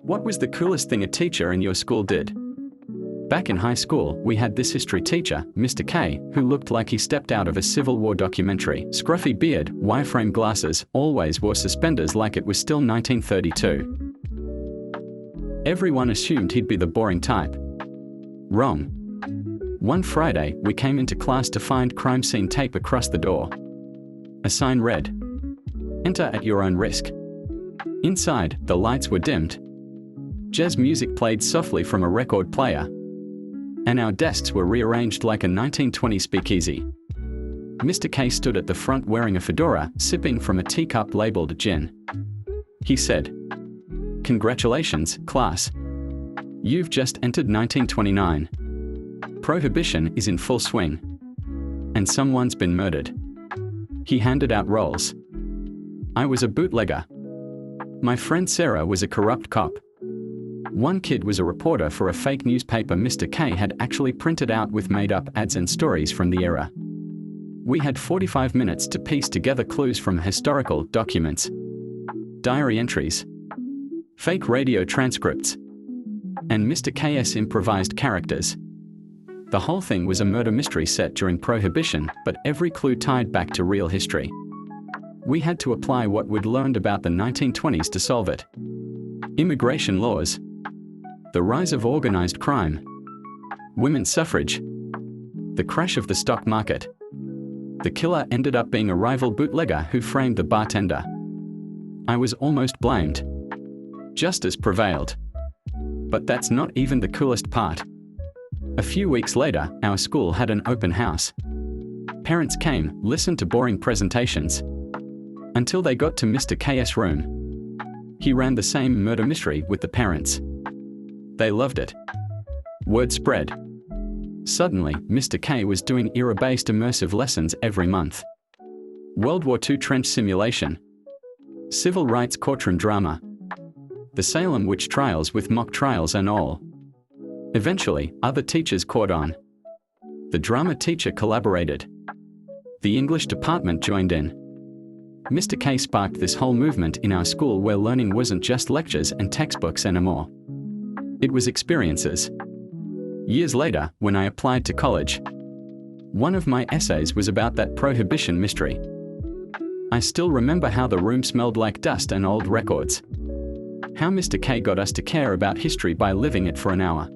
What was the coolest thing a teacher in your school did? Back in high school, we had this history teacher, Mr. K, who looked like he stepped out of a Civil War documentary. Scruffy beard, wireframe glasses, always wore suspenders like it was still 1932. Everyone assumed he'd be the boring type. Wrong. One Friday, we came into class to find crime scene tape across the door. A sign read, "Enter at your own risk." Inside, the lights were dimmed. Jazz music played softly from a record player, and our desks were rearranged like a 1920s speakeasy. Mr. K stood at the front wearing a fedora, sipping from a teacup labeled gin. He said, "Congratulations, class. You've just entered 1929. Prohibition is in full swing. And someone's been murdered." He handed out rolls. I was a bootlegger. My friend Sarah was a corrupt cop. One kid was a reporter for a fake newspaper Mr. K had actually printed out with made-up ads and stories from the era. We had 45 minutes to piece together clues from historical documents, diary entries, fake radio transcripts, and Mr. K's improvised characters. The whole thing was a murder mystery set during Prohibition, but every clue tied back to real history. We had to apply what we'd learned about the 1920s to solve it. Immigration laws, the rise of organized crime, women's suffrage, the crash of the stock market. The killer ended up being a rival bootlegger who framed the bartender. I was almost blamed. Justice prevailed. But that's not even the coolest part. A few weeks later, our school had an open house. Parents came, listened to boring presentations, until they got to Mr. K's room. He ran the same murder mystery with the parents. They loved it. Word spread. Suddenly, Mr. K was doing era-based immersive lessons every month. World War II trench simulation, civil rights courtroom drama, the Salem witch trials with mock trials and all. Eventually, other teachers caught on. The drama teacher collaborated. The English department joined in. Mr. K sparked this whole movement in our school where learning wasn't just lectures and textbooks anymore. It was experiences. Years later, when I applied to college, one of my essays was about that Prohibition mystery. I still remember how the room smelled like dust and old records. How Mr. K got us to care about history by living it for an hour.